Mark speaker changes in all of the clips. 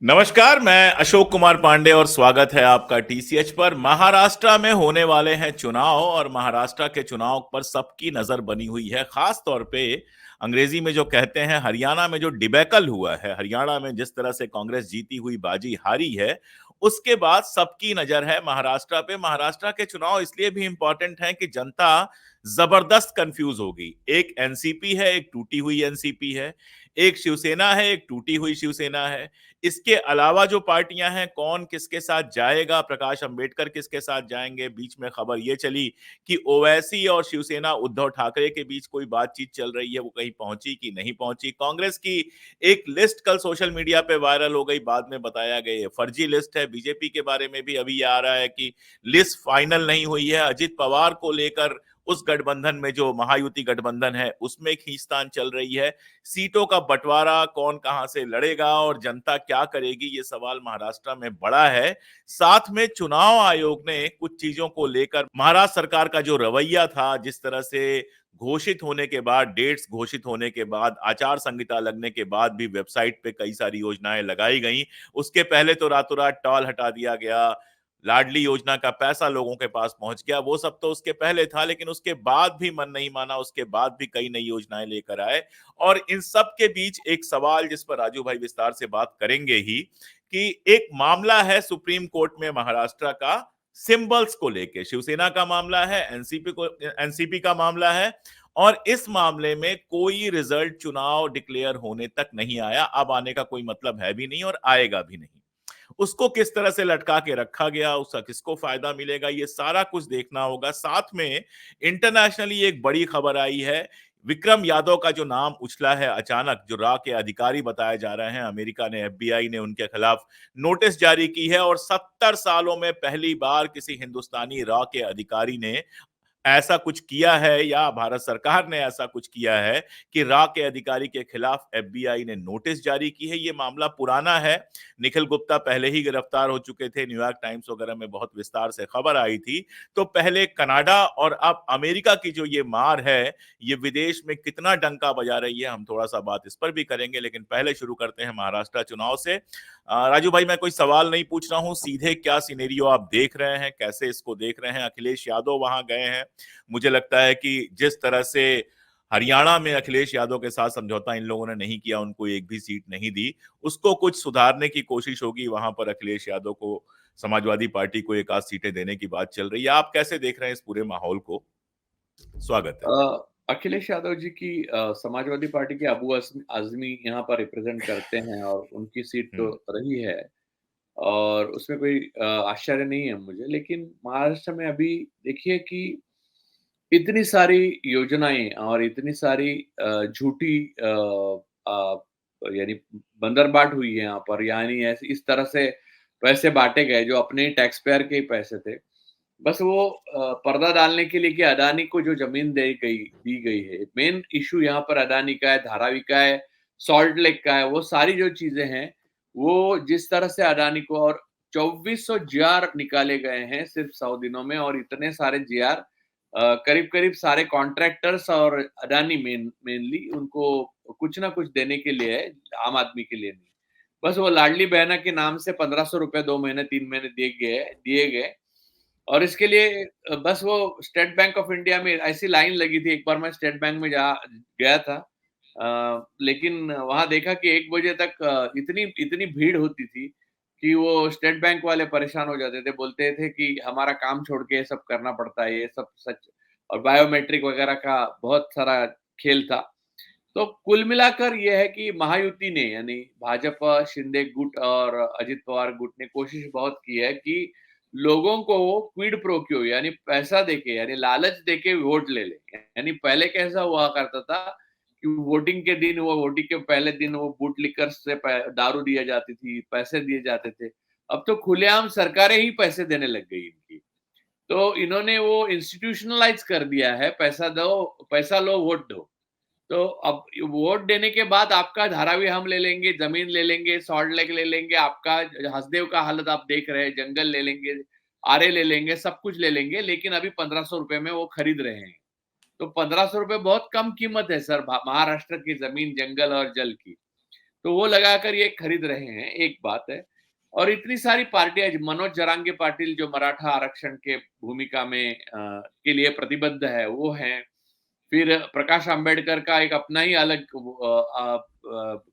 Speaker 1: नमस्कार, मैं अशोक कुमार पांडे और स्वागत है आपका टीसीएच पर। महाराष्ट्र में होने वाले हैं चुनाव और महाराष्ट्र के चुनाव पर सबकी नजर बनी हुई है। खास तौर पे अंग्रेजी में जो कहते हैं, हरियाणा में जो डिबेकल हुआ है, हरियाणा में जिस तरह से कांग्रेस जीती हुई बाजी हारी है, उसके बाद सबकी नजर है महाराष्ट्र पे। महाराष्ट्र के चुनाव इसलिए भी इंपॉर्टेंट हैं कि जनता जबरदस्त कंफ्यूज होगी। एक एनसीपी है, एक टूटी हुई एनसीपी है, एक शिवसेना है, एक टूटी हुई शिवसेना है। इसके अलावा जो पार्टियां हैं, कौन किसके साथ जाएगा, प्रकाश अंबेडकर किसके साथ जाएंगे। बीच में खबर ये चली कि ओवैसी और शिवसेना उद्धव ठाकरे के बीच कोई बातचीत चल रही है, वो कहीं पहुंची कि नहीं पहुंची। कांग्रेस की एक लिस्ट कल सोशल मीडिया पे वायरल हो गई, बाद में बताया गया फर्जी लिस्ट है। बीजेपी के बारे में भी अभी ये आ रहा है कि लिस्ट फाइनल नहीं हुई है। अजित पवार को लेकर उस गठबंधन में, जो महायुति गठबंधन है, उसमें खींचतान चल रही है। सीटों का बंटवारा कौन कहां से लड़ेगा और जनता क्या करेगी, ये सवाल महाराष्ट्र में बड़ा है। साथ में चुनाव आयोग ने कुछ चीजों को लेकर, महाराष्ट्र सरकार का जो रवैया था, जिस तरह से घोषित होने के बाद, डेट्स घोषित होने के बाद, आचार संहिता लगने के बाद भी वेबसाइट पे कई सारी योजनाएं लगाई गई। उसके पहले तो रातों रात टॉल हटा दिया गया, लाडली योजना का पैसा लोगों के पास पहुंच गया, वो सब तो उसके पहले था। लेकिन उसके बाद भी मन नहीं माना, उसके बाद भी कई नई योजनाएं लेकर आए। और इन सब के बीच एक सवाल जिस पर राजू भाई विस्तार से बात करेंगे ही, कि एक मामला है सुप्रीम कोर्ट में महाराष्ट्र का, सिंबल्स को लेके। शिवसेना का मामला है, एनसीपी का मामला है, और इस मामले में कोई रिजल्ट चुनाव डिक्लेयर होने तक नहीं आया। अब आने का कोई मतलब है भी नहीं और आएगा भी नहीं। उसको किस तरह से लटका के रखा गया, उसका किसको फायदा मिलेगा, ये सारा कुछ देखना होगा। साथ में इंटरनेशनली एक बड़ी खबर आई है, विक्रम यादव का जो नाम उछला है अचानक, जो रॉ के अधिकारी बताए जा रहे हैं। अमेरिका ने, एफबीआई ने उनके खिलाफ नोटिस जारी की है, और 70 सालों में पहली बार किसी हिंदुस्तानी रॉ के अधिकारी ने ऐसा कुछ किया है, या भारत सरकार ने ऐसा कुछ किया है कि रा के अधिकारी के खिलाफ एफबीआई ने नोटिस जारी की है। ये मामला पुराना है। निखिल गुप्ता पहले ही गिरफ्तार हो चुके थे, न्यूयॉर्क टाइम्स वगैरह में बहुत विस्तार से खबर आई थी। तो पहले कनाडा और अब अमेरिका की जो ये मार है, ये विदेश में कितना डंका बजा रही है, हम थोड़ा सा बात इस पर भी करेंगे। लेकिन पहले शुरू करते हैं महाराष्ट्र चुनाव से। राजू भाई, मैं कोई सवाल नहीं पूछ रहा हूं, सीधे क्या सिनेरियो आप देख रहे हैं, कैसे इसको देख रहे हैं। अखिलेश यादव वहां गए हैं, मुझे लगता है कि जिस तरह से हरियाणा में अखिलेश यादव के साथ समझौता इन लोगों ने नहीं किया, उनको एक भी सीट नहीं दी, उसको कुछ सुधारने की कोशिश होगी। वहां पर अखिलेश यादव को, समाजवादी पार्टी को एक आध सीटें देने की बात चल रही है। आप कैसे देख रहे हैं इस पूरे माहौल को? स्वागत है।
Speaker 2: अखिलेश यादव जी की समाजवादी पार्टी के अबू आजमी यहाँ पर रिप्रेजेंट करते हैं और उनकी सीट तो
Speaker 1: हम्म।
Speaker 2: रही है और उसमें कोई आश्चर्य नहीं है मुझे। लेकिन महाराष्ट्र में अभी देखिए कि इतनी सारी योजनाएं और इतनी सारी झूठी यानी बंदरबाट हुई है यहाँ पर, यानी ऐसे इस तरह से पैसे बांटे गए जो अपने टैक्स पेयर के ही पैसे थे। बस वो पर्दा डालने के लिए कि अडानी को जो ज़मीन दी गई है। मेन इश्यू यहाँ पर अडानी का है, धारावी का है, सॉल्ट लेक का है, वो सारी जो चीज़ें हैं, वो जिस तरह से अडानी को और 2400 जीआर निकाले गए हैं सिर्फ़ 100 दिनों में, और इतने सारे जीआर करीब-करीब सारे कॉन्ट्रैक्टर्स और अडानी मेनली उनको कुछ ना कुछ देने के लिए है, आम आदमी के लिए नहीं। बस वो लाडली बहना के नाम से ₹1500 2 महीने, 3 महीने दिए गए। और इसके लिए बस वो स्टेट बैंक ऑफ इंडिया में ऐसी लाइन लगी थी। एक बार मैं स्टेट बैंक में जा गया था, लेकिन वहाँ देखा कि 1 बजे तक इतनी इतनी भीड़ होती थी कि वो स्टेट बैंक वाले परेशान हो जाते थे। बोलते थे कि हमारा काम छोड़ के ये सब करना पड़ता है, ये सब सच, और बायोमेट्रिक वगैरह का बहुत सारा खेल था। तो कुल मिलाकर ये है कि महायुति ने, यानी भाजपा, शिंदे गुट और अजित पवार गुट ने कोशिश बहुत की है कि लोगों को वो क्विड प्रो क्यो, यानी पैसा देके, यानी लालच देके वोट ले ले। यानी पहले कैसा हुआ करता था कि वोटिंग के दिन, वो वोटिंग के पहले दिन वो बूट लिकर से दारू दिया जाती थी, पैसे दिए जाते थे। अब तो खुलेआम सरकारें ही पैसे देने लग गई इनकी। तो इन्होंने वो इंस्टीट्यूशनलाइज कर दिया है, पैसा दो, पैसा लो, वोट दो। तो अब वोट देने के बाद आपका धारावी हम ले लेंगे, ज़मीन ले लेंगे, सॉल्ट लेक ले लेंगे, आपका हसदेव का हालत आप देख रहे हैं, जंगल ले लेंगे, आरे ले लेंगे, सब कुछ ले लेंगे, लेकिन अभी ₹1500 में वो खरीद रहे हैं। तो ₹1500 बहुत कम कीमत है सर, महाराष्ट्र की ज़मीन, जंगल और जल की। तो वो लगाकर ये खरीद रहे हैं, एक बात है। और इतनी सारी पार्टियां, मनोज जरांगे पाटिल जो मराठा आरक्षण के भूमिका में के लिए प्रतिबद्ध है, वो हैं। फिर प्रकाश आंबेडकर का एक अपना ही अलग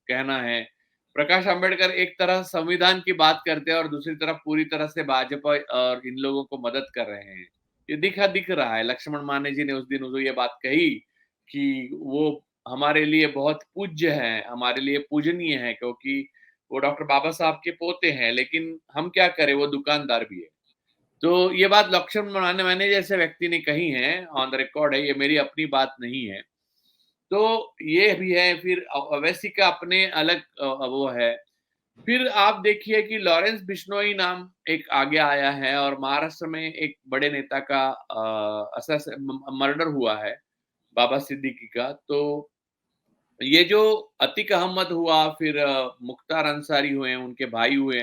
Speaker 2: कहना है। प्रकाश आंबेडकर एक तरह संविधान की बात करते हैं और दूसरी तरफ पूरी तरह से भाजपा और इन लोगों को मदद कर रहे हैं। ये दिख रहा है। लक्ष्मण माने जी ने उस दिन ये बात कही कि वो हमारे लिए बहुत पूज्य हैं, हमारे लिए पूजनीय हैं, क्योंकि वो डॉक्टर बाबा साहब के पोते हैं, लेकिन हम क्या करें, वो दुकानदार भी है। तो ये बात लक्ष्मण माने मैंने जैसे व्यक्ति ने कही है, ऑन द रिकॉर्ड है, ये मेरी अपनी बात नहीं है। तो ये भी है। फिर ओवैसी का अपने अलग वो है। फिर आप देखिए कि लॉरेंस बिश्नोई नाम एक आगे आया है और महाराष्ट्र में एक बड़े नेता का मर्डर हुआ है, बाबा सिद्दीकी का। तो ये जो अतीक अहमद हुआ, फिर मुख्तार अंसारी हुए, उनके भाई हुए,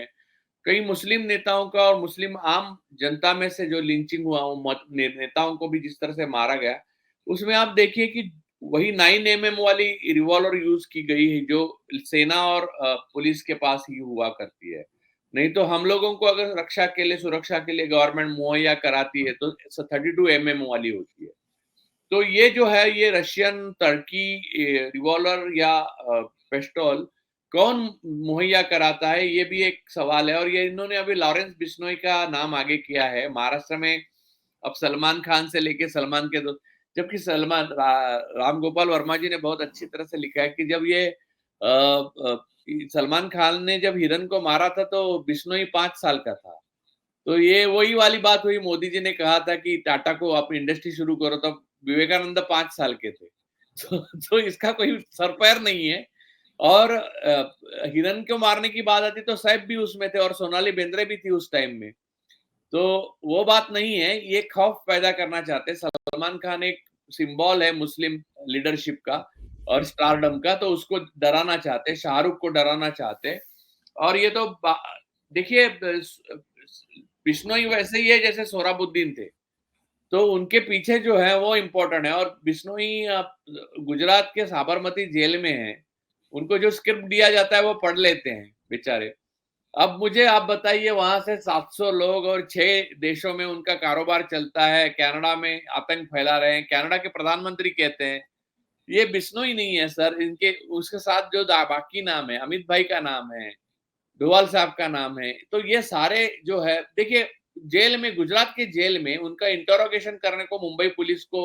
Speaker 2: कई मुस्लिम नेताओं का और मुस्लिम आम जनता में से जो लिंचिंग हुआ, वो नेताओं को भी जिस तरह से मारा गया, उसमें आप देखिए कि वही 9mm वाली रिवॉल्वर यूज की गई है, जो सेना और पुलिस के पास ही हुआ करती है। नहीं तो हम लोगों को अगर रक्षा के लिए, सुरक्षा के लिए गवर्नमेंट मुहैया कराती है तो 32mm वाली होती है। तो ये जो है, ये रशियन, टर्की रिवॉल्वर या पिस्टल कौन मुहैया कराता है, ये भी एक सवाल है। और ये इन्होंने अभी लॉरेंस बिश्नोई का नाम आगे किया है महाराष्ट्र में। अब सलमान खान से लेके सलमान के दोस्त, जबकि राम गोपाल वर्मा जी ने बहुत अच्छी तरह से लिखा है कि जब ये सलमान खान ने जब हिरन को मारा था तो बिश्नोई 5 साल का था। तो ये वही वाली बात हुई, मोदी जी ने कहा था कि टाटा को आप इंडस्ट्री शुरू करो, तब विवेकानंद 5 साल के थे। तो इसका कोई सर पैर नहीं है। और हिरन को मारने की बात आती तो सैफ भी उसमें थे और सोनाली बेंद्रे भी थी उस टाइम में। तो वो बात नहीं है, ये खौफ पैदा करना चाहते हैं। सलमान खान एक सिंबल है मुस्लिम लीडरशिप का और स्टारडम का, तो उसको डराना चाहते हैं, शाहरुख को डराना चाहते हैं। और ये तो देखिए, बिश्नोई वैसे ही है जैसे सोहराबुद्दीन थे, तो उनके पीछे जो है वो इम्पोर्टेंट है। और बिश्नोई गुजरात के साबरमती जेल में है, उनको जो स्क्रिप्ट दिया जाता है वो पढ़ लेते हैं बेचारे। अब मुझे आप बताइए, वहां से 700 लोग और 6 देशों में उनका कारोबार चलता है, कनाडा में आतंक फैला रहे हैं, कनाडा के प्रधानमंत्री कहते हैं। ये बिश्नोई नहीं है सर, इनके उसके साथ जो बाकी नाम है, अमित भाई का नाम है, डोवाल साहब का नाम है। तो ये सारे जो है, देखिए जेल में, गुजरात के जेल में उनका इंटरोगेशन करने को मुंबई पुलिस को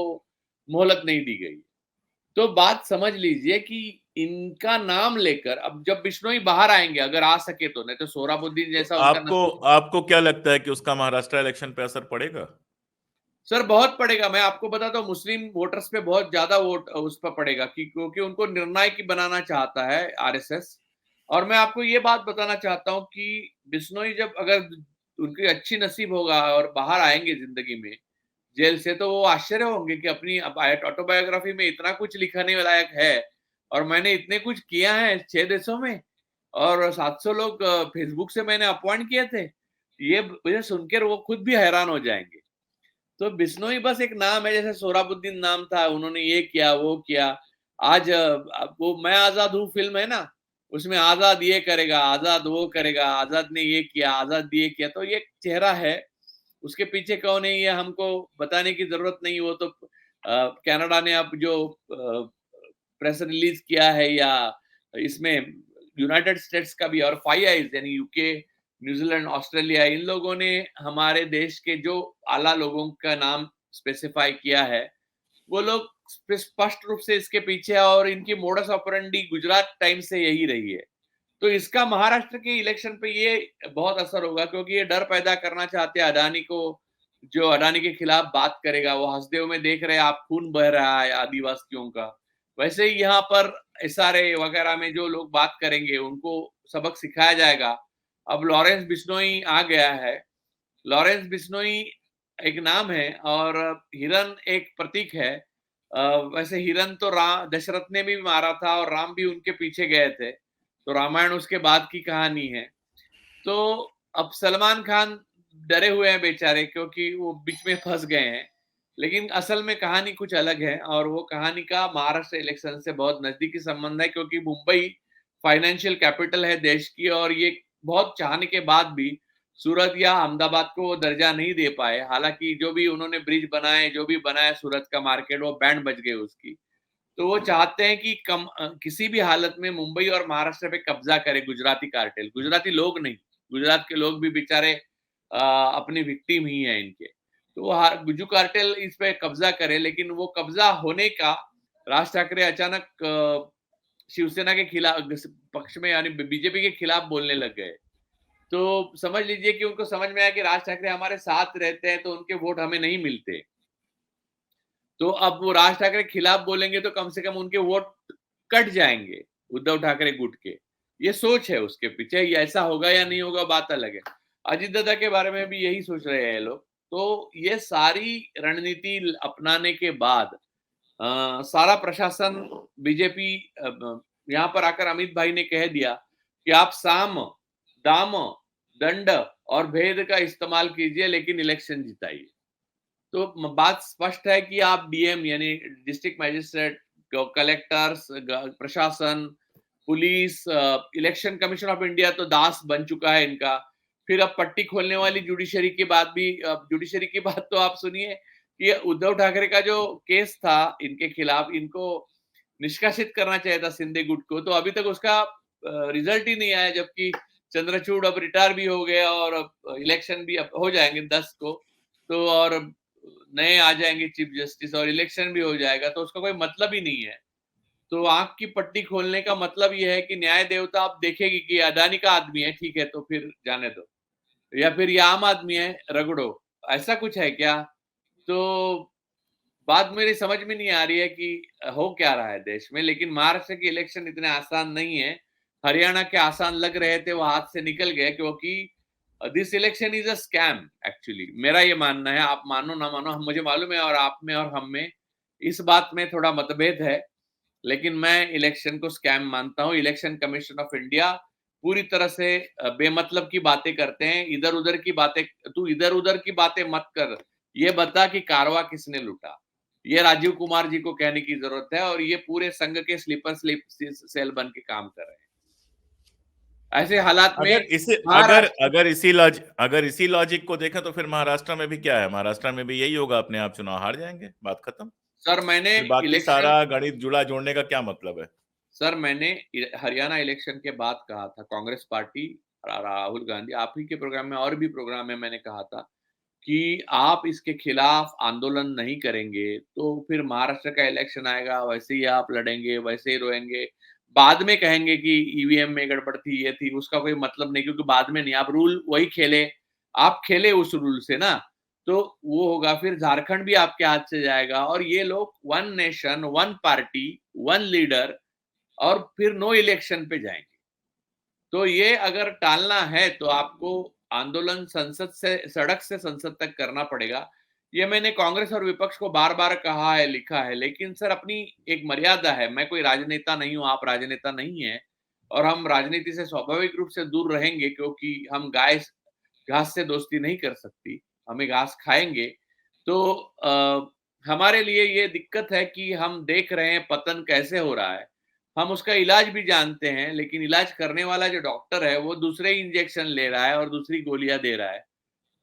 Speaker 2: मोहलत नहीं दी गई। तो बात समझ लीजिए कि इनका नाम लेकर अब जब बिश्नोई बाहर आएंगे, अगर आ सके तो, नहीं तो सोहराबुद्दीन
Speaker 1: तो
Speaker 2: जैसा उनका
Speaker 1: आपको
Speaker 2: नसीब।
Speaker 1: आपको क्या लगता है कि उसका महाराष्ट्र इलेक्शन पे असर पड़ेगा?
Speaker 2: सर बहुत पड़ेगा। मैं आपको बताता हूँ, मुस्लिम वोटर्स पे बहुत ज्यादा वोट उस पर पड़ेगा क्योंकि उनको निर्णायक बनाना चाहता है आरएसएस। और मैं आपको ये बात बताना चाहता हूँ कि बिश्नोई जब, अगर उनकी अच्छी नसीब होगा और बाहर आएंगे जिंदगी में जेल से, तो वो आश्चर्य होंगे कि अपनी ऑटोबायोग्राफी में इतना कुछ लिखने लायक है और मैंने इतने कुछ किया है 6 देशों में, और 700 लोग फेसबुक से मैंने अपॉइंट किए थे। ये मुझे सुनकर वो खुद भी हैरान हो जाएंगे। तो बिश्नोई बस एक नाम है, जैसे सोहराबुद्दीन नाम था, उन्होंने ये किया वो किया। आज वो मैं आजाद हूँ फिल्म है ना, उसमें आजाद ये करेगा, आजाद वो करेगा, आजाद ने ये किया, आजाद ये किया। तो ये चेहरा है, उसके पीछे कौन है ये हमको बताने की जरूरत नहीं। वो तो कनाडा ने अब जो प्रेस रिलीज किया है, या इसमें यूनाइटेड स्टेट्स का भी, और 5 आईज यानी यूके, न्यूजीलैंड, ऑस्ट्रेलिया, इन लोगों ने हमारे देश के जो आला लोगों का नाम स्पेसिफाई किया है, वो लोग स्पष्ट रूप से इसके पीछे है। और इनकी मोडस ऑपरेंडी गुजरात टाइम से यही रही है। तो इसका महाराष्ट्र के इलेक्शन पे ये बहुत असर होगा, क्योंकि ये डर पैदा करना चाहते हैं अडानी को। जो अडानी के खिलाफ बात करेगा, वो हंसदेव में देख रहे हैं आप, खून बह रहा है आदिवासियों का। वैसे ही यहाँ पर एसआरए वगैरह में जो लोग बात करेंगे, उनको सबक सिखाया जाएगा। अब लॉरेंस बिश्नोई आ गया है। लॉरेंस बिश्नोई एक नाम है और हिरन एक प्रतीक है। वैसे हिरन तो दशरथ ने भी मारा था और राम भी उनके पीछे गए थे, तो रामायण उसके बाद की कहानी है। तो अब सलमान खान डरे हुए हैं बेचारे, क्योंकि वो बीच में फंस गए हैं। लेकिन असल में कहानी कुछ अलग है, और वो कहानी का महाराष्ट्र इलेक्शन से बहुत नजदीकी संबंध है, क्योंकि मुंबई फाइनेंशियल कैपिटल है देश की, और ये बहुत चाहने के बाद भी सूरत या अहमदाबाद को वो दर्जा नहीं दे पाए। हालांकि जो भी उन्होंने ब्रिज बनाए, जो भी बनाया सूरत का मार्केट, वो बैंड बज गई उसकी। तो वो चाहते हैं कि किसी भी हालत में मुंबई और महाराष्ट्र पे कब्जा करे गुजराती कार्टेल। गुजराती लोग नहीं, गुजरात के लोग भी बेचारे अपनी विक्टिम ही हैं इनके। तो वो गुजू कार्टेल इस पे कब्जा करे, लेकिन वो कब्जा होने का राज ठाकरे अचानक शिवसेना के खिलाफ पक्ष में यानी बीजेपी के खिलाफ बोलने लग गए। तो समझ लीजिए कि उनको समझ में आया कि राज ठाकरे हमारे साथ रहते हैं तो उनके वोट हमें नहीं मिलते। तो अब वो राज ठाकरे के खिलाफ बोलेंगे तो कम से कम उनके वोट कट जाएंगे उद्धव ठाकरे गुट के। ये सोच है उसके पीछे। ये ऐसा होगा या नहीं होगा बात अलग है। अजित दादा के बारे में भी यही सोच रहे हैं लोग। तो ये सारी रणनीति अपनाने के बाद सारा प्रशासन बीजेपी यहाँ पर आकर अमित भाई ने कह दिया कि आप साम, दाम, दंड और भेद का इस्तेमाल कीजिए, लेकिन इलेक्शन जिताइए। तो बात स्पष्ट है कि आप डीएम यानी डिस्ट्रिक्ट मजिस्ट्रेट, कलेक्टर्स, प्रशासन, police, election commission of India तो दास बन चुका है इनका। फिर अब पट्टी खोलने वाली जुडिशरी की बात भी, जुडिशरी की बात तो आप सुनिए कि उद्धव ठाकरे का जो केस था इनके खिलाफ, इनको निष्कासित करना चाहिए था शिंदे गुट को, तो अभी तक उसका रिजल्ट ही नहीं आया। जबकि चंद्रचूड़ अब रिटायर भी हो गया और इलेक्शन भी अब हो जाएंगे 10 को, तो और नए आ जाएंगे चीफ जस्टिस और इलेक्शन भी हो जाएगा, तो उसका कोई मतलब ही नहीं है। तो आंख की पट्टी खोलने का मतलब यह है कि न्याय देवता आप देखेगी कि अदानी का आदमी है, ठीक है तो फिर जाने दो, या फिर ये आम आदमी है, रगड़ो। ऐसा कुछ है क्या? तो बात मेरी समझ में नहीं आ रही है कि हो क्या रहा है देश में। लेकिन महाराष्ट्र के इलेक्शन इतने आसान नहीं है। हरियाणा के आसान लग रहे थे, वो हाथ से निकल गए, क्योंकि this election is a scam actually. मेरा ये मानना है, आप मानो ना मानो, मुझे मालूम है और आप में और हम में इस बात में थोड़ा मतभेद है, लेकिन मैं इलेक्शन को स्कैम मानता हूँ। इलेक्शन कमीशन ऑफ इंडिया पूरी तरह से बेमतलब की बातें करते हैं। इधर उधर की बातें, तू इधर उधर की बातें मत कर, ये बता कि कारवा किसने लूटा। ये राजीव कुमार जी को कहने की जरूरत है, और ये पूरे संघ के स्लीपर स्लीप सेल बन के काम कर रहे हैं ऐसे हालात
Speaker 1: अगर
Speaker 2: में।
Speaker 1: इसे अगर
Speaker 2: महाराष्ट्र,
Speaker 1: अगर इसी लॉजिक को देखें तो फिर महाराष्ट्र में भी क्या है, महाराष्ट्र में भी यही होगा, अपने आप चुनाव हार जाएंगे, बात खत्म।
Speaker 2: सर मैंने
Speaker 1: फिर बाकी
Speaker 2: इलेक्शन
Speaker 1: सारा गणित जुड़ा जोड़ने का क्या मतलब है?
Speaker 2: सर मैंने हरियाणा इलेक्शन के बाद कहा था, कांग्रेस पार्टी, राहुल गांधी, आप ही के प्रोग्राम में और भी प्रोग्राम में मैंने कहा था कि आप इसके खिलाफ आंदोलन नहीं करेंगे तो फिर महाराष्ट्र का इलेक्शन आएगा, वैसे ही आप लड़ेंगे, वैसे ही रोएंगे। बाद में कहेंगे कि ईवीएम में गड़बड़ थी, ये थी, उसका कोई मतलब नहीं, क्योंकि बाद में नहीं, आप रूल वही खेले, आप खेले उस रूल से ना, तो वो होगा। फिर झारखंड भी आपके हाथ से जाएगा, और ये लोग one nation, one party, one leader, और फिर नो इलेक्शन पे जाएंगे। तो ये अगर टालना है तो आपको आंदोलन संसद से, सड़क से संसद तक करना पड़ेगा। ये मैंने कांग्रेस और विपक्ष को बार बार कहा है, लिखा है, लेकिन सर अपनी एक मर्यादा है। मैं कोई राजनेता नहीं हूं, आप राजनेता नहीं है, और हम राजनीति से स्वाभाविक रूप से दूर रहेंगे, क्योंकि हम गाय घास से दोस्ती नहीं कर सकती, हमें घास खाएंगे। तो हमारे लिए ये दिक्कत है कि हम देख रहे हैं पतन कैसे हो रहा है, हम उसका इलाज भी जानते हैं, लेकिन इलाज करने वाला जो डॉक्टर है वो दूसरे इंजेक्शन ले रहा है और दूसरी गोलियां दे रहा है।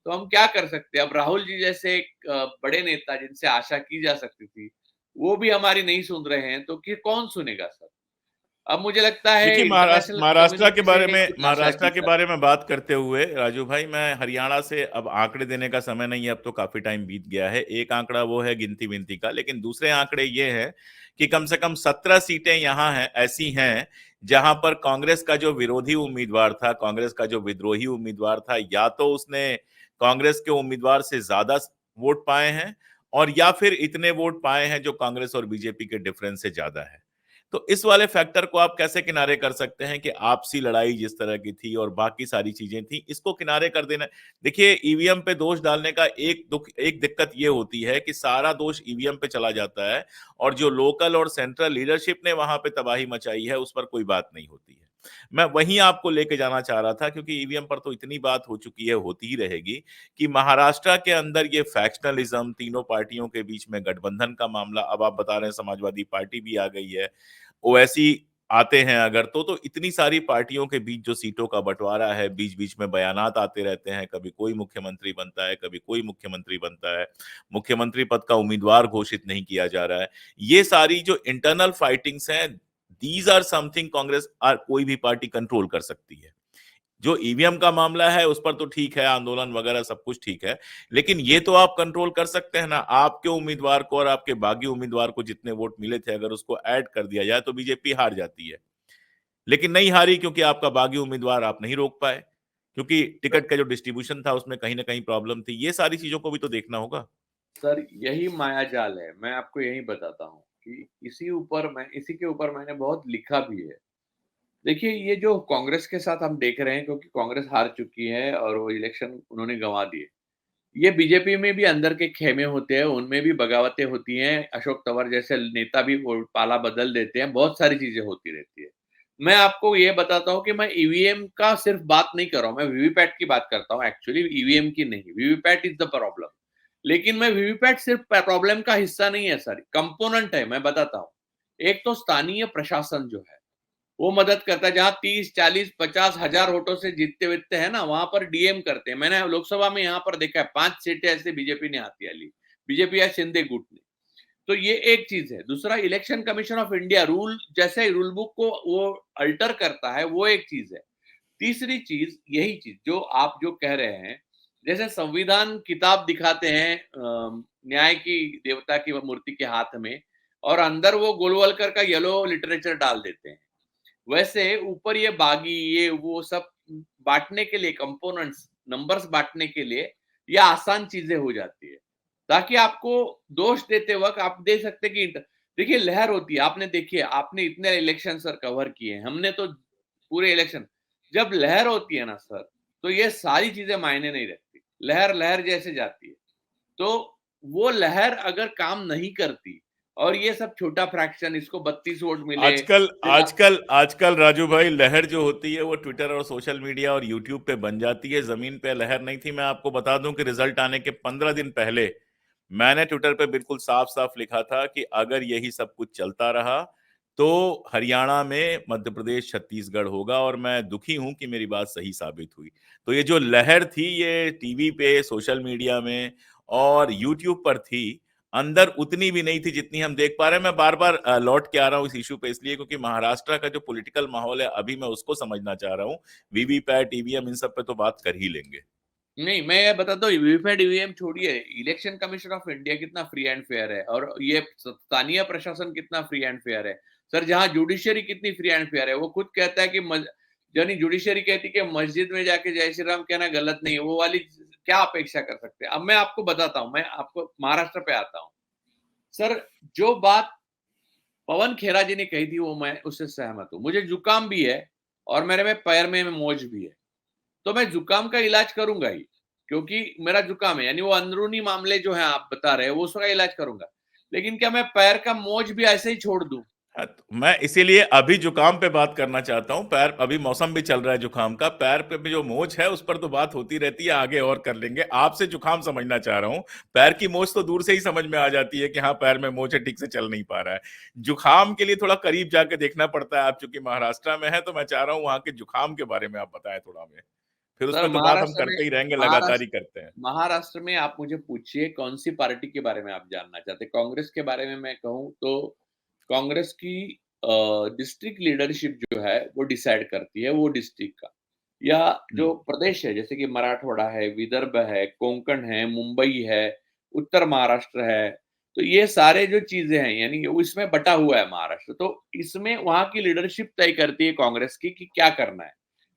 Speaker 2: तो हम क्या कर सकते हैं? अब राहुल जी जैसे एक बड़े नेता जिनसे आशा की जा सकती थी, वो भी हमारी नहीं सुन रहे हैं, तो कि कौन सुनेगा सर? अब मुझे लगता है
Speaker 1: देखिए,
Speaker 2: इंटरनेशनल कम्युनिटी से कुछ आशा
Speaker 1: महाराष्ट्र
Speaker 2: की
Speaker 1: के
Speaker 2: सर।
Speaker 1: बारे में बात करते हुए राजू भाई, मैं हरियाणा से अब आंकड़े देने का समय नहीं है, अब तो काफी टाइम बीत गया है। एक आंकड़ा वो है गिनती विनती का, लेकिन दूसरे आंकड़े ये है कि कम से कम 17 सीटें यहाँ हैं, ऐसी हैं जहां पर कांग्रेस का जो विरोधी उम्मीदवार था, कांग्रेस का जो विद्रोही उम्मीदवार था, या तो उसने कांग्रेस के उम्मीदवार से ज्यादा वोट पाए हैं, और या फिर इतने वोट पाए हैं जो कांग्रेस और बीजेपी के डिफरेंस से ज्यादा है। तो इस वाले फैक्टर को आप कैसे किनारे कर सकते हैं कि आपसी लड़ाई जिस तरह की थी और बाकी सारी चीजें थी, इसको किनारे कर देना। देखिए, ईवीएम पे दोष डालने का एक दिक्कत ये होती है कि सारा दोष ईवीएम पे चला जाता है, और जो लोकल और सेंट्रल लीडरशिप ने वहां पे तबाही मचाई है उस पर कोई बात नहीं होती है। मैं वहीं आपको लेके जाना चाह रहा था, क्योंकि ईवीएम पर तो इतनी बात हो चुकी है, होती ही रहेगी, कि महाराष्ट्र के अंदर ये फैक्शनलिज्म, तीनों पार्टियों के बीच में गठबंधन का मामला, अब आप बता रहे हैं समाजवादी पार्टी भी आ गई है, ओवैसी आते हैं अगर तो इतनी सारी पार्टियों के बीच जो सीटों का बंटवारा है, बीच-बीच में बयानात आते रहते हैं, कभी कोई मुख्यमंत्री बनता है, कभी कोई मुख्यमंत्री बनता है, मुख्यमंत्री पद का उम्मीदवार घोषित नहीं किया जा रहा है। ये सारी जो इंटरनल फाइटिंग्स हैं, दीज़ आर समथिंग कांग्रेस कोई भी पार्टी कंट्रोल कर सकती है। जो ईवीएम का मामला है उस पर तो ठीक है, आंदोलन वगैरह सब कुछ ठीक है, लेकिन ये तो आप कंट्रोल कर सकते हैं ना। आपके उम्मीदवार को और आपके बागी उम्मीदवार को जितने वोट मिले थे अगर उसको ऐड कर दिया जाए तो बीजेपी हार जाती है, लेकिन नहीं हारी क्योंकि आपका बागी उम्मीदवार आप नहीं रोक पाए, क्योंकि टिकट का जो डिस्ट्रीब्यूशन था उसमें कहीं ना कहीं प्रॉब्लम थी। ये सारी चीजों को भी तो देखना होगा।
Speaker 2: सर यही माया जाल है, मैं आपको यही बताता हूँ कि इसी के ऊपर मैंने बहुत लिखा भी है। देखिए, ये जो कांग्रेस के साथ हम देख रहे हैं, क्योंकि कांग्रेस हार चुकी है और वो इलेक्शन उन्होंने गँवा दिए। ये बीजेपी में भी अंदर के खेमे होते हैं, उनमें भी बगावतें होती हैं, अशोक तंवर जैसे नेता भी वो पाला बदल देते हैं, बहुत सारी चीज़ें होती रहती है। मैं आपको ये बताता हूँ कि मैं ईवीएम का सिर्फ बात नहीं कर रहा हूँ, मैं वीवीपैट की बात करता हूँ एक्चुअली, ईवीएम की नहीं, वीवीपैट इज़ द प्रॉब्लम। लेकिन मैं वीवीपैट सिर्फ प्रॉब्लम का हिस्सा नहीं है सर, कंपोनेंट है, मैं बताता हूँ। एक तो स्थानीय प्रशासन जो है, वो मदद करता है, जहाँ 30, 40, 50 हज़ार वोटों से जीतते-वीतते हैं ना, वहाँ पर डीएम करते हैं। मैंने लोकसभा में यहाँ पर देखा है 5 सीटें ऐसे बीजेपी ने हासिल ली, बीजेपी या शिंदे गुट ने। तो ये एक चीज़ है। दूसरा, election commission of India rule जैसे रूल बुक को वो अल्टर करता है, वो एक चीज़ है। तीसरी चीज़, यही चीज़ जो आप जो कह रहे हैं, जैसे संविधान किताब दिखाते हैं न्याय की देवता की मूर्ति के हाथ में, और अंदर वो गोलवलकर का येलो लिटरेचर डाल देते हैं। वैसे ऊपर ये बागी ये वो सब बाँटने के लिए, कंपोनेंट्स नंबर्स बाँटने के लिए ये आसान चीज़ें हो जाती है। ताकि आपको दोष देते वक़्त आप दे सकते हैं कि देखिए लहर होती है, आपने देखिए, आपने इतने इलेक्शन सर कवर किए हैं, हमने तो पूरे इलेक्शन, जब लहर होती है ना सर, तो ये सारी चीज़ें मायने नहीं रखती। लहर लहर जैसे जाती है। तो वो लहर अगर काम नहीं करती और ये सब छोटा फ्रैक्शन, इसको 32 वोट मिले,
Speaker 1: आजकल
Speaker 2: फिर आप
Speaker 1: आजकल आजकल राजू भाई, लहर जो होती है वो ट्विटर और सोशल मीडिया और यूट्यूब पे बन जाती है। जमीन पे लहर नहीं थी। मैं आपको बता दूं कि रिजल्ट आने के 15 दिन पहले मैंने ट्विटर पे बिल्कुल साफ साफ लिखा था कि अगर यही सब कुछ चलता रहा तो हरियाणा में मध्य प्रदेश छत्तीसगढ़ होगा, और मैं दुखी हूं कि मेरी बात सही साबित हुई। तो ये जो लहर थी ये टीवी पे, सोशल मीडिया में और यूट्यूब पर थी, अंदर उतनी भी नहीं थी जितनी हम देख पा रहे हैं। मैं बार बार लौट के आ रहा हूँ इस इशू पे इसलिए क्योंकि महाराष्ट्र का जो पॉलिटिकल माहौल है अभी मैं उसको समझना चाह रहा हूँ। वीवीपैट, ईवीएम इन सब पे तो बात कर ही लेंगे।
Speaker 2: नहीं, मैं ये बताता हूँ, वीवीपैट ईवीएम छोड़िए, इलेक्शन कमीशन ऑफ इंडिया कितना फ्री एंड फेयर है, और ये स्थानीय प्रशासन कितना फ्री एंड फेयर है। सर, जहाँ जुडिशरी कितनी फ्री एंड फेयर है, वो खुद कहता है कि यानी जुडिशरी कहती है कि मस्जिद में जाके जय श्री राम कहना गलत नहीं है, वो वाली क्या अपेक्षा कर सकते हैं। अब मैं आपको बताता हूँ, मैं आपको महाराष्ट्र पे आता हूँ। सर, जो बात पवन खेरा जी ने कही थी वो मैं उससे सहमत हूँ। मुझे जुकाम भी है और मेरे में पैर में मोच भी है, तो मैं जुकाम का इलाज करूँगा ही, क्योंकि मेरा जुकाम है, यानी वो अंदरूनी मामले जो हैं आप बता रहे हैं, वो उसका इलाज करूँगा। लेकिन क्या मैं पैर का मोच भी ऐसे ही छोड़ दूँ?
Speaker 1: हाँ, तो मैं इसीलिए अभी जुकाम पे बात करना चाहता हूँ। पैर, अभी मौसम भी चल रहा है जुकाम का, पैर पे भी जो मोच है उस पर तो बात होती रहती है, आगे और कर लेंगे। आपसे जुकाम समझना चाह रहा हूँ। पैर की मोच तो दूर से ही समझ में आ जाती है कि हाँ पैर में मोच है, ठीक से चल नहीं पा रहा है। जुकाम के लिए थोड़ा करीब जाके देखना पड़ता है। आप चूंकि महाराष्ट्र में है तो मैं चाह रहा हूँ वहां के जुकाम के बारे में आप बताएं थोड़ा हमें। फिर उस
Speaker 2: सर,
Speaker 1: पर तो बात हम करते ही रहेंगे, लगातार ही करते हैं।
Speaker 2: महाराष्ट्र में आप मुझे पूछिए कौन-सी पार्टी के बारे में आप जानना चाहते हैं? कांग्रेस के बारे में मैं कहूँ तो कांग्रेस की डिस्ट्रिक्ट लीडरशिप जो है वो डिसाइड करती है वो डिस्ट्रिक्ट का, या जो
Speaker 1: हम्म।
Speaker 2: प्रदेश है, जैसे कि मराठवाड़ा है, विदर्भ है, कोंकण है, मुंबई है, उत्तर महाराष्ट्र है, तो ये सारे जो चीज़ें हैं, यानी वो इसमें बटा हुआ है महाराष्ट्र, तो इसमें वहाँ की लीडरशिप तय करती है कांग्रेस की कि क्या करना है।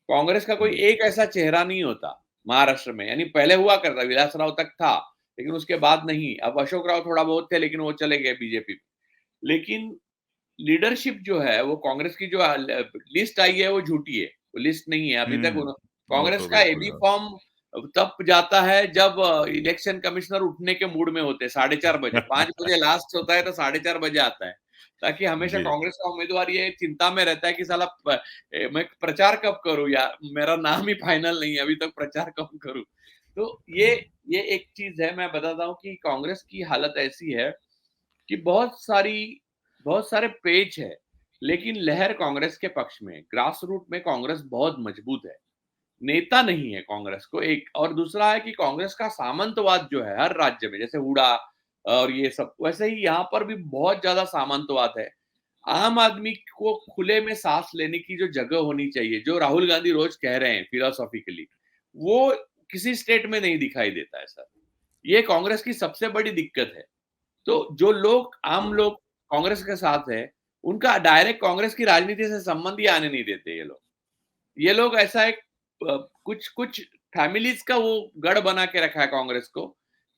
Speaker 2: कांग्रेस का कोई
Speaker 1: हम्म।
Speaker 2: एक ऐसा चेहरा नहीं होता महाराष्ट्र में, यानी पहले हुआ करता, विलासराव तक था, लेकिन उसके बाद नहीं। अब अशोक राव थोड़ा बहुत थे, लेकिन वो चले गए बीजेपी में। लेकिन लीडरशिप जो है वो कांग्रेस की जो लिस्ट आई है वो झूठी है, वो लिस्ट नहीं है अभी तक।
Speaker 1: वो
Speaker 2: कांग्रेस
Speaker 1: तो
Speaker 2: का
Speaker 1: बिल्कुल
Speaker 2: एबी
Speaker 1: है।
Speaker 2: फॉर्म तब जाता है जब इलेक्शन कमिश्नर उठने के मूड में होते हैं, 4:30 बजे, 5 बजे लास्ट होता है तो 4:30 बजे आता है, ताकि हमेशा
Speaker 1: जी।
Speaker 2: कांग्रेस का उम्मीदवार ये चिंता में रहता है कि साला मैं प्रचार कब करूं यार, मेरा नाम ही फाइनल नहीं है, अभी तक प्रचार कब करूं। तो ये एक चीज है, मैं बताता हूँ कि कांग्रेस की हालत ऐसी है कि बहुत सारे पेच है। लेकिन लहर कांग्रेस के पक्ष में, ग्रास रूट में कांग्रेस बहुत मजबूत है। नेता नहीं है कांग्रेस को एक, और दूसरा है कि कांग्रेस का सामंतवाद जो है हर राज्य में, जैसे हुडा और ये सब, वैसे ही यहाँ पर भी बहुत ज्यादा सामंतवाद है। आम आदमी को खुले में सांस लेने की जो जगह होनी चाहिए, जो राहुल गांधी रोज कह रहे हैं फिलोसॉफिकली, वो किसी स्टेट में नहीं दिखाई देता है सर। ये कांग्रेस की सबसे बड़ी दिक्कत है। तो जो लोग, आम लोग कांग्रेस के साथ है, उनका डायरेक्ट कांग्रेस की राजनीति से संबंध ही आने नहीं देते ये लोग ऐसा एक कुछ कुछ फैमिलीज का वो गढ़ बना के रखा है कांग्रेस को,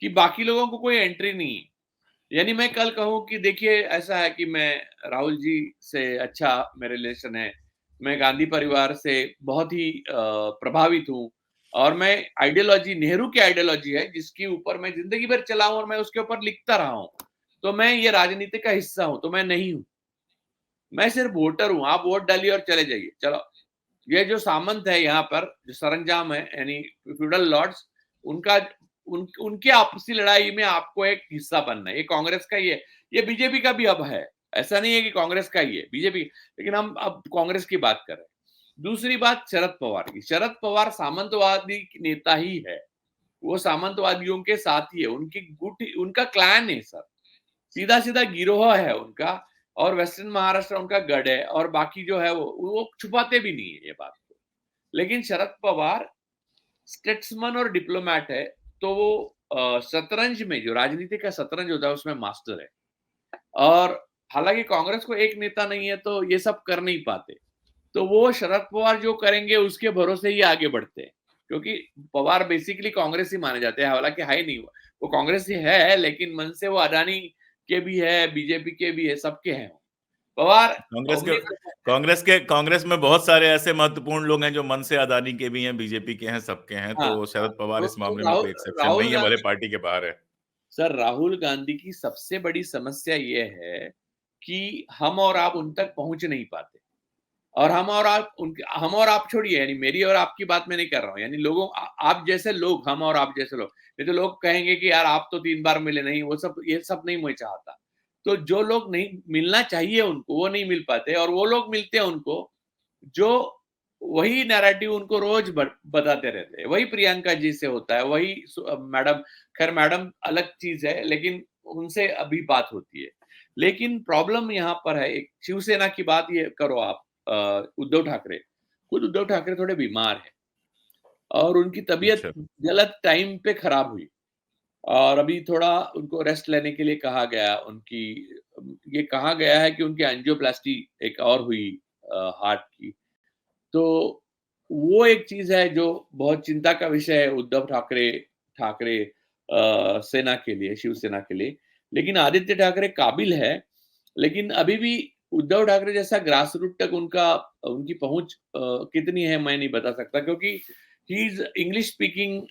Speaker 2: कि बाकी लोगों को कोई एंट्री नहीं है। यानी मैं कल कहूं कि देखिए ऐसा है कि मैं राहुल जी से अच्छा मेरे रिलेशन है, मैं गांधी परिवार से बहुत ही प्रभावित हूं, और मैं आइडियोलॉजी, नेहरू की आइडियोलॉजी है जिसके ऊपर मैं जिंदगी भर चला हूं और मैं उसके ऊपर लिखता रहा हूं, तो मैं ये राजनीति का हिस्सा हूं, तो मैं नहीं हूं, मैं सिर्फ वोटर हूं। आप वोट डालिए और चले जाइए, चलो। ये जो सामंत है यहाँ पर, जो सरंजाम है, यानी फ्यूडल लॉर्ड्स, उनका उनकी आपसी लड़ाई में आपको एक हिस्सा बनना है। ये कांग्रेस का ही है, ये बीजेपी का भी अब है। ऐसा नहीं है कि कांग्रेस का ही है, बीजेपी, लेकिन हम अब कांग्रेस की बात कर रहे हैं। दूसरी बात शरद पवार की, शरद पवार सामंतवादी नेता ही है, वो सामंतवादियों के साथ ही है, उनकी गुट, उनका क्लैन है सर, सीधा सीधा गिरोह है उनका, और वेस्टर्न महाराष्ट्र उनका गढ़ है, और बाकी जो है वो छुपाते भी नहीं है ये बात को। लेकिन शरद पवार स्टेट्समैन और डिप्लोमैट है, तो वो शतरंज में, जो राजनीति का शतरंज होता है उसमें मास्टर है। और हालांकि कांग्रेस को एक नेता नहीं है तो ये सब कर नहीं पाते, तो वो शरद पवार जो करेंगे उसके भरोसे ही आगे बढ़ते हैं, क्योंकि पवार बेसिकली कांग्रेस ही माने जाते हैं, हालांकि है नहीं, वो कांग्रेस ही है, लेकिन मन से वो अडानी के भी है, बीजेपी के भी है, सबके हैं पवार।
Speaker 1: कांग्रेस में बहुत सारे ऐसे महत्वपूर्ण लोग हैं जो मन से अदानी के भी हैं, बीजेपी के हैं, सबके हैं।
Speaker 2: हाँ,
Speaker 1: तो शरद पवार इस
Speaker 2: तो
Speaker 1: मामले में कोई एक्सेप्शन
Speaker 2: राहुल
Speaker 1: नहीं है, भले
Speaker 2: गांधी,
Speaker 1: पार्टी के बाहर है।
Speaker 2: सर राहुल गांधी की सबसे बड़ी समस्या ये है कि हम और आप उन तक पहुंच नहीं पाते, और हम और आप छोड़िए, यानी मेरी और आपकी बात मैं नहीं कर रहा हूँ, यानी लोगों, आप जैसे लोग, हम और आप जैसे लोग, नहीं तो लोग कहेंगे कि यार आप तो 3 बार मिले नहीं, वो सब, ये सब नहीं मैं चाहता। तो जो लोग नहीं मिलना चाहिए उनको, वो नहीं मिल पाते, और वो लोग मिलते हैं उनको जो वही नैरेटिव उनको रोज बताते रहते हैं, वही प्रियंका जी से होता है, वही मैडम, खैर मैडम अलग चीज है, लेकिन उनसे अभी बात होती है। लेकिन प्रॉब्लम यहाँ पर है, एक शिवसेना की बात ये करो आप, उद्धव ठाकरे, खुद उद्धव ठाकरे थोड़े बीमार है, और उनकी तबीयत
Speaker 1: अच्छा।
Speaker 2: गलत टाइम पे खराब हुई, और अभी थोड़ा उनको रेस्ट लेने के लिए कहा गया। उनकी, ये कहा गया है कि उनकी एंजियोप्लास्टी एक और हुई हार्ट की, तो वो एक चीज है जो बहुत चिंता का विषय है उद्धव ठाकरे ठाकरे सेना के लिए, शिवसेना के लिए। लेकिन आदित्य ठाकरे काबिल है, लेकिन अभी भी उद्धव ठाकरे जैसा ग्रास रूट तक उनकी पहुंच कितनी है मैं नहीं बता सकता, क्योंकि he is English speaking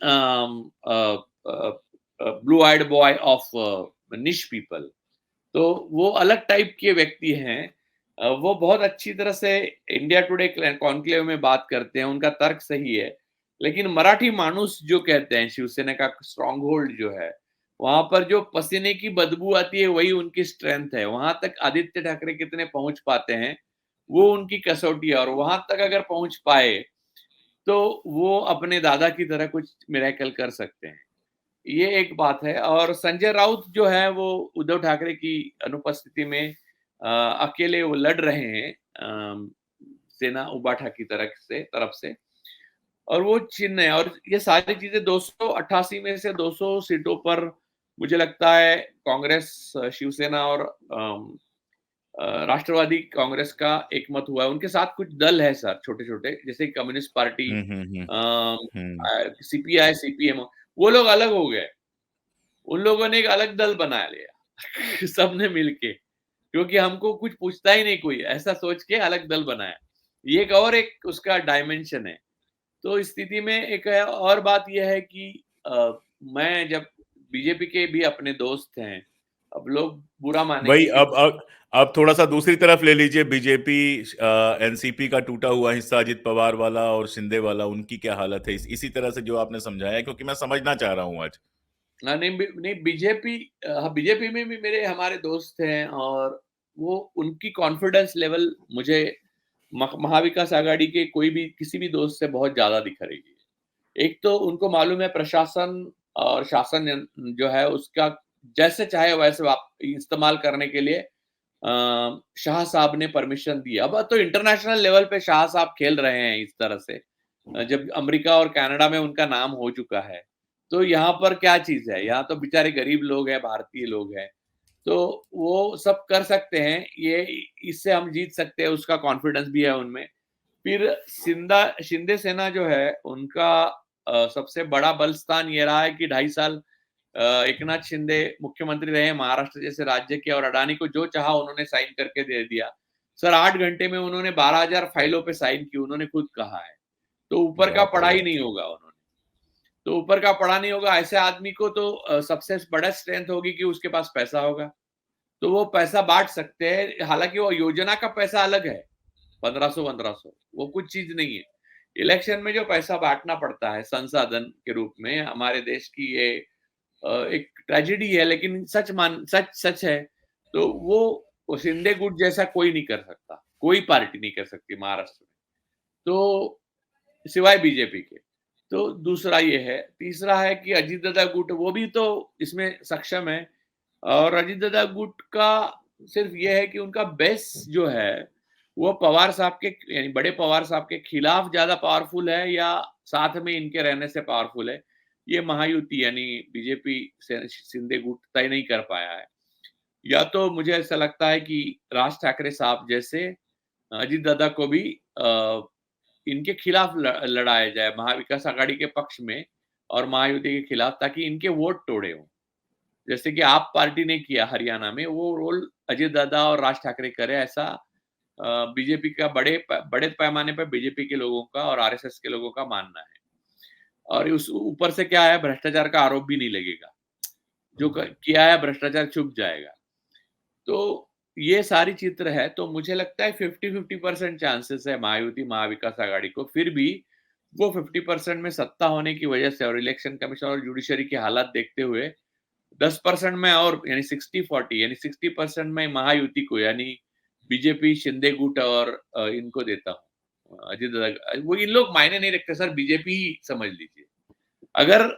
Speaker 2: blue eyed boy of niche people, तो वो अलग टाइप के व्यक्ति हैं। वो बहुत अच्छी तरह से इंडिया टुडे कॉन्क्लेव में बात करते हैं, उनका तर्क सही है। लेकिन मराठी मानुस जो कहते हैं, शिवसेना का स्ट्रॉन्ग होल्ड जो है, वहां पर जो पसीने की बदबू आती है वही उनकी स्ट्रेंथ है। वहां तक आदित्य ठाकरे कितने पहुंच पाते हैं वो उनकी कसौटी है, और वहां तक अगर पहुंच पाए तो वो अपने दादा की तरह कुछ मिरेकल कर सकते हैं। ये एक बात है। और संजय राउत जो है वो उद्धव ठाकरे की अनुपस्थिति में अकेले वो लड़ रहे हैं, सेना उबाठा की तरफ से, और वो चिन्ह है। और ये सारी चीजें 288 में से 200 सीटों पर मुझे लगता है कांग्रेस, शिवसेना और राष्ट्रवादी कांग्रेस का एक मत हुआ है। उनके साथ कुछ दल है सर, छोटे छोटे, जैसे कम्युनिस्ट पार्टी,
Speaker 1: हम्म, हम्म, हम्म।
Speaker 2: सीपीआई, सीपीएम, वो लोग अलग हो गए। उन लोगों ने एक अलग दल बना लिया सबने मिलके, क्योंकि हमको कुछ पूछता ही नहीं कोई, ऐसा सोच के अलग दल बनाया। ये एक उसका डायमेंशन है। तो इस स्थिति में एक है, और बात यह है कि मैं जब, बीजेपी के भी अपने दोस्त हैं, अब लोग बुरा
Speaker 1: वही,
Speaker 2: मानेंगे कि
Speaker 1: अब थोड़ा सा दूसरी तरफ ले लीजिए, बीजेपी एनसीपी का टूटा हुआ हिस्सा अजित पवार वाला और शिंदे वाला, उनकी क्या हालत है इसी तरह से जो आपने समझाया, क्योंकि मैं समझना चाह रहा हूं आज।
Speaker 2: नहीं नहीं, बीजेपी, हाँ बीजेपी में भी मेरे हमारे दोस्त हैं, और वो उनकी कॉन्फिडेंस लेवल मुझे महाविकास आघाड़ी के कोई भी किसी भी दोस्त से बहुत ज्यादा दिख रही है। एक तो उनको मालूम है प्रशासन और शासन जो है उसका जैसे चाहे वैसे इस्तेमाल करने के लिए शाह साहब ने परमिशन दी। अब तो इंटरनेशनल लेवल पे शाह साहब खेल रहे हैं इस तरह से। जब अमेरिका और कनाडा में उनका नाम हो चुका है, तो यहाँ पर क्या चीज़ है? यहाँ तो बेचारे गरीब लोग हैं, भारतीय लोग हैं, तो वो सब कर सकते हैं। ये इससे हम जीत सकते हैं, उसका कॉन्फिडेंस भी है उनमें। फिर शिंदे सेना जो है, उनका सबसे बड़ा बलस्थान ये रहा है कि 2.5 साल एकनाथ शिंदे मुख्यमंत्री रहे महाराष्ट्र जैसे राज्य के, और अडानी को जो चाहा उन्होंने साइन करके दे दिया। सर 8 घंटे में उन्होंने 12,000 फाइलों पे साइन की, उन्होंने खुद कहा है। तो ऊपर का
Speaker 1: बाप
Speaker 2: पढ़ा
Speaker 1: रे।
Speaker 2: ही नहीं होगा उन्होंने। तो ऊपर का पढ़ा नहीं होगा, ऐसे आदमी को तो सबसे बड़ा स्ट्रेंथ होगी कि उसके पास पैसा होगा। तो वो पैसा बाँट सकते हैं, हालाँकि वो योजना का पैसा अलग है, 1500 वो कुछ चीज़ नहीं है। इलेक्शन में जो पैसा बाँटना पड़ता है संसाधन के रूप में, हमारे देश की ये एक ट्रेजेडी है, लेकिन सच है। तो वो शिंदे गुट जैसा कोई नहीं कर सकता, कोई पार्टी नहीं कर सकती महाराष्ट्र में, तो सिवाय बीजेपी के। तो दूसरा ये है। तीसरा है कि अजीत दादा गुट वो भी तो इसमें सक्षम है, और अजीत दादा गुट का सिर्फ ये है कि उनका बेस जो है वो पवार साहब के, यानी बड़े पवार साहब के खिलाफ ज्यादा पावरफुल है या साथ में इनके रहने से पावरफुल है, ये महायुति यानी बीजेपी से शिंदे गुट तय नहीं कर पाया है। या तो मुझे ऐसा लगता है कि राज ठाकरे साहब जैसे अजीत दादा को भी इनके खिलाफ लड़ाया जाए महाविकास आघाड़ी के पक्ष में और महायुति के खिलाफ, ताकि इनके वोट तोड़े हों। जैसे कि आप पार्टी ने किया हरियाणा में, वो रोल अजय दादा और राज ठाकरे करे, ऐसा बीजेपी का बड़े पैमाने पर बीजेपी के लोगों का और आरएसएस के लोगों का मानना है। और उस ऊपर से क्या है, भ्रष्टाचार का आरोप भी नहीं लगेगा, जो किया है भ्रष्टाचार छुप जाएगा। तो ये सारी चित्र है, तो मुझे लगता है 50-50% चांसेस है महायुति महाविकास आघाड़ी को। फिर भी वो 50% में सत्ता होने की वजह से और इलेक्शन कमीशन और जुडिशरी की हालात देखते हुए 10% में, और यानी 60-40 यानी 60% में महायुति को, यानी बीजेपी शिंदे गुट और इनको देता हूँ अजीत दादा। वो इन लोग मायने नहीं रखते सर, बीजेपी ही समझ लीजिए। अगर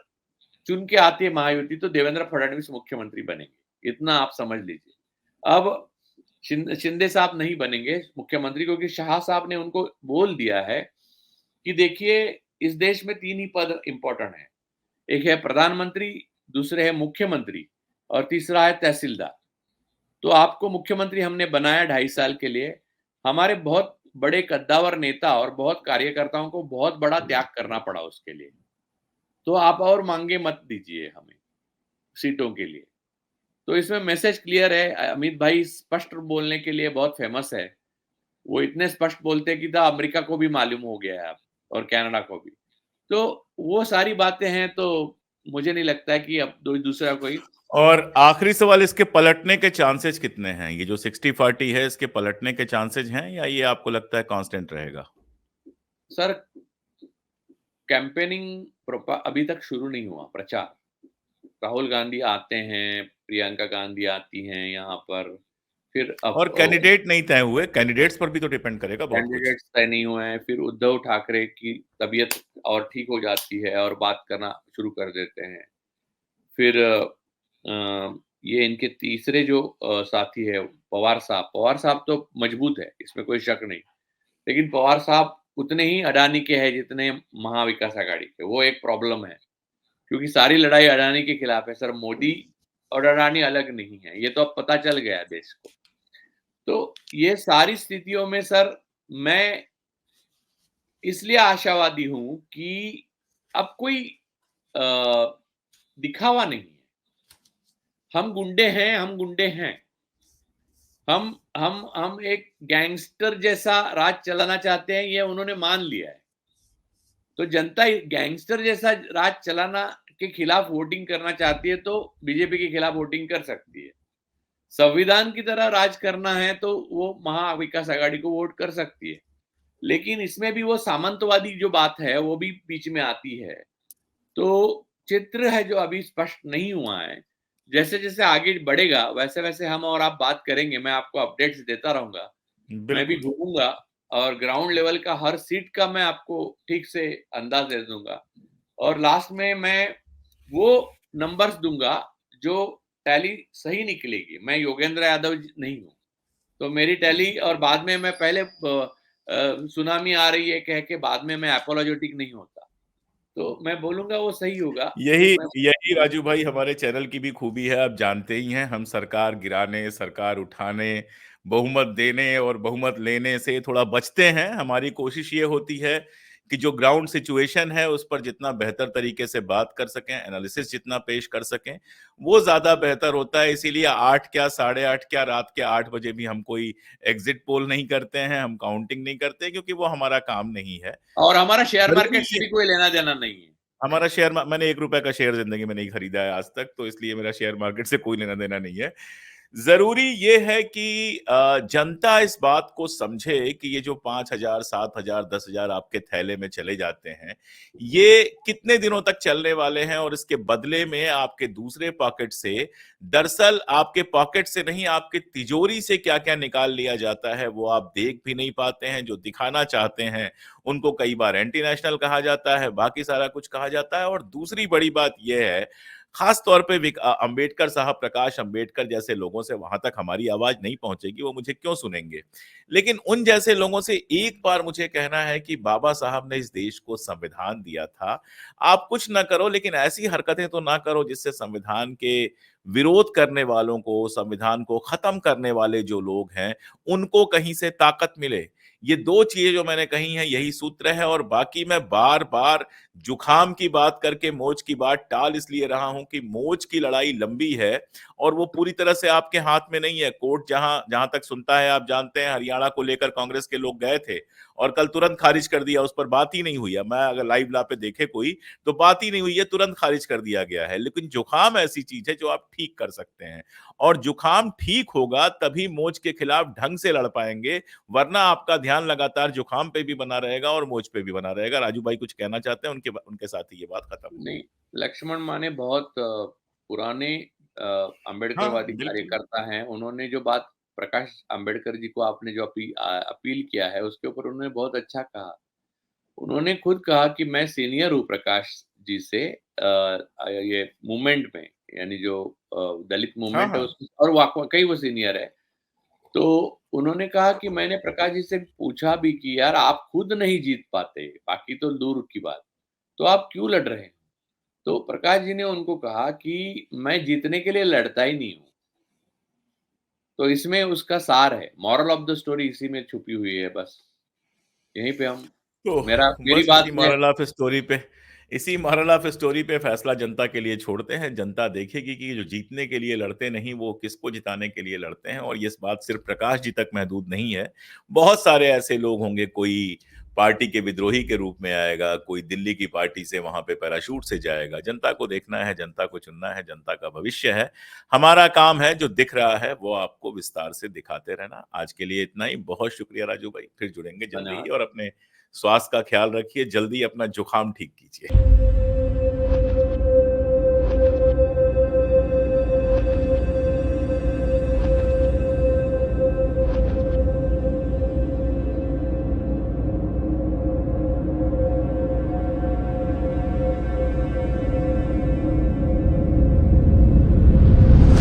Speaker 2: चुन के आती है महायुति तो देवेंद्र फडणवीस मुख्यमंत्री बनेंगे, इतना आप समझ लीजिए। अब शिंदे साहब नहीं बनेंगे मुख्यमंत्री, क्योंकि शाह साहब ने उनको बोल दिया है कि देखिए इस देश में 3 ही पद इंपॉर्टेंट है, एक है प्रधानमंत्री, दूसरे है मुख्यमंत्री, और तीसरा है तहसीलदार। तो आपको मुख्यमंत्री हमने बनाया 2.5 साल के लिए, हमारे बहुत बड़े कद्दावर नेता और बहुत कार्यकर्ताओं को बहुत बड़ा त्याग करना पड़ा उसके लिए, तो आप और मांगे मत दीजिए हमें सीटों के लिए। तो इसमें मैसेज क्लियर है। अमित भाई स्पष्ट बोलने के लिए बहुत फेमस है, वो इतने स्पष्ट बोलते हैं कि था अमेरिका को भी मालूम हो गया है अब, और कनाडा को भी। तो वो सारी बातें हैं, तो मुझे नहीं लगता है कि अब दूसरा कोई।
Speaker 1: और आखिरी सवाल, इसके पलटने के चांसेस कितने हैं? ये जो 60-40 है, इसके पलटने के चांसेस हैं या ये आपको लगता है कांस्टेंट रहेगा?
Speaker 2: सर कैंपेनिंग अभी तक शुरू नहीं हुआ, प्रचार। राहुल गांधी आते हैं, प्रियंका गांधी आती हैं यहाँ पर, फिर अब
Speaker 1: और कैंडिडेट नहीं तय हुए, कैंडिडेट्स पर भी तो डिपेंड करेगा बहुत कुछ।
Speaker 2: कैंडिडेट्स तय नहीं हुए हैं। फिर उद्धव ठाकरे की तबीयत और ठीक हो जाती है और बात करना शुरू कर देते हैं। फिर ये इनके तीसरे जो साथी है पवार साहब तो मजबूत है, इसमें कोई शक नहीं। लेकिन पवार साहब उतने ही अडानी के हैं जितने महाविकास आघाड़ी के, वो एक प्रॉब्लम है, क्योंकि सारी लड़ाई अडानी के खिलाफ है सर। मोदी और अडानी अलग नहीं है, ये तो अब पता चल गया देश को। तो ये सारी स्थितियों में सर मैं इसलिए आशावादी हूं कि अब कोई दिखावा नहीं है। हम गुंडे हैं, हम गुंडे हैं। हम एक गैंगस्टर जैसा राज चलाना चाहते हैं, ये उन्होंने मान लिया है। तो जनता गैंगस्टर जैसा राज चलाना के खिलाफ वोटिंग करना चाहती है, तो बीजेपी के खिलाफ वोटिंग कर सकती है। संविधान की तरह राज करना है तो वो महाविकास आघाड़ी को वोट कर सकती है। लेकिन इसमें भी वो सामंतवादी जो बात है वो भी बीच में आती है। तो चित्र है जो अभी स्पष्ट नहीं हुआ है। जैसे जैसे आगे बढ़ेगा वैसे वैसे हम और आप बात करेंगे, मैं आपको अपडेट्स देता रहूंगा। मैं भी
Speaker 1: बिल्कुल।
Speaker 2: घूमूंगा और ग्राउंड लेवल का हर सीट का मैं आपको ठीक से अंदाज दे दूंगा, और लास्ट में मैं वो नंबर्स दूंगा जो टैली सही निकलेगी। मैं योगेंद्र यादव नहीं हूँ, तो मेरी टैली, और बाद में मैं पहले सुनामी आ रही है कह के बाद में मैं एपोलॉजेटिक नहीं होता, तो मैं बोलूंगा वो सही होगा। तो
Speaker 1: यही
Speaker 2: मैं
Speaker 1: यही राजू भाई हमारे चैनल की भी खूबी है। आप जानते ही हैं, हम सरकार गिराने, सरकार उठाने, बहुमत देने और बहुमत लेने से थोड़ा बचते हैं। हमारी कोशिश ये होती है कि जो ग्राउंड सिचुएशन है उस पर जितना बेहतर तरीके से बात कर सकें, एनालिसिस जितना पेश कर सकें, वो ज्यादा बेहतर होता है। इसीलिए 8 क्या 8:30 क्या रात के 8 बजे भी हम कोई एग्जिट पोल नहीं करते हैं, हम काउंटिंग नहीं करते, क्योंकि वो हमारा काम नहीं है।
Speaker 2: और हमारा शेयर
Speaker 1: जरूरी
Speaker 2: मार्केट से
Speaker 1: ये
Speaker 2: भी कोई लेना देना नहीं है।
Speaker 1: हमारा शेयर मैंने 1 रुपए का शेयर जिंदगी में नहीं खरीदा है आज तक, तो इसलिए मेरा शेयर मार्केट से कोई लेना देना नहीं है। जरूरी ये है कि जनता इस बात को समझे कि ये जो 5,000, 7,000, 10,000 आपके थैले में चले जाते हैं, ये कितने दिनों तक चलने वाले हैं, और इसके बदले में आपके दूसरे पॉकेट से, दरअसल आपके पॉकेट से नहीं, आपके तिजोरी से क्या क्या निकाल लिया जाता है वो आप देख भी नहीं पाते हैं। जो दिखाना चाहते हैं उनको कई बार एंटी नेशनल कहा जाता है, बाकी सारा कुछ कहा जाता है। और दूसरी बड़ी बात यह है, खास तौर पे अंबेडकर साहब, प्रकाश अंबेडकर जैसे लोगों से वहां तक हमारी आवाज नहीं पहुंचेगी, वो मुझे क्यों सुनेंगे। लेकिन उन जैसे लोगों से एक बार मुझे कहना है कि बाबा साहब ने इस देश को संविधान दिया था। आप कुछ ना करो, लेकिन ऐसी हरकतें तो ना करो जिससे संविधान के विरोध करने वालों को, संविधान को खत्म करने वाले जो लोग हैं, उनको कहीं से ताकत मिले। ये दो चीजें जो मैंने कही हैं, यही सूत्र है। और बाकी मैं बार बार जुखाम की बात करके मोच की बात टाल इसलिए रहा हूं कि मोच की लड़ाई लंबी है और वो पूरी तरह से आपके हाथ में नहीं है। कोर्ट जहां जहां तक सुनता है, आप जानते हैं, हरियाणा को लेकर कांग्रेस के लोग गए थे और कल तुरंत खारिज कर दिया, उस पर बात ही नहीं हुई है। मैं अगर लाइव ला पे देखे कोई, तो बात ही नहीं हुई है, तुरंत खारिज कर दिया गया है। लेकिन जुखाम ऐसी चीज है जो आप ठीक कर सकते हैं, और जुखाम ठीक होगा तभी मोच के खिलाफ ढंग से लड़ पाएंगे, वरना आपका ध्यान लगातार जुखाम पे भी बना रहेगा और मोच पे भी बना रहेगा। राजू भाई कुछ कहना चाहते हैं, उनके उनके साथ ही ये बात खत्म।
Speaker 2: नहीं, लक्ष्मण माने बहुत पुराने
Speaker 1: हाँ
Speaker 2: अम्बेडकरवादी
Speaker 1: बिल्कुल।
Speaker 2: कार्यकर्ता हैं। उन्होंने जो बात प्रकाश अम्बेडकर जी को आपने जो अपील किया है, उसके ऊपर उन्होंने बहुत अच्छा कहा। उन्होंने खुद कहा कि मैं सीनियर हूँ प्रकाश जी से ये मूवमेंट में, यानी जो दलित
Speaker 1: हाँ
Speaker 2: मूवमेंट है
Speaker 1: हाँ।
Speaker 2: उसमें, और वाक़ई वो सीनियर है। तो उन्होंने कहा कि मैंने प्रकाश जी से पूछा भी कि यार आप खुद नहीं जीत पाते, बाकी तो दूर की बात, तो आप क्यों लड़ रहे हैं? तो प्रकाश जी ने उनको कहा कि मैं जीतने के लिए लड़ता ही नहीं हूँ। तो इसमें उसका सार है, मोरल ऑफ द स्टोरी इसी में छुपी हुई है बस। यहीं पे हम
Speaker 1: तो
Speaker 2: मेरी
Speaker 1: बस
Speaker 2: बात में
Speaker 1: इसी मॉरल ऑफ स्टोरी पे फैसला जनता के लिए छोड़ते हैं। जनता देखेगी कि जो जीतने के लिए लड़ते नहीं, वो किसको जिताने के लिए लड़ते हैं। और ये बात सिर्फ प्रकाश जी तक महदूद नहीं है, बहुत सारे ऐसे लोग होंगे। कोई पार्टी के विद्रोही के रूप में आएगा, कोई दिल्ली की पार्टी से वहां पे पैराशूट से जाएगा। जनता को देखना है, जनता को चुनना है, जनता का भविष्य है। हमारा काम है जो दिख रहा है वो आपको विस्तार से दिखाते रहना। आज के लिए इतना ही। बहुत शुक्रिया राजू भाई, फिर जुड़ेंगे जल्दी ही।
Speaker 2: धन्यवाद।
Speaker 1: और अपने स्वास्थ्य का ख्याल रखिए, जल्दी अपना जुकाम ठीक कीजिए।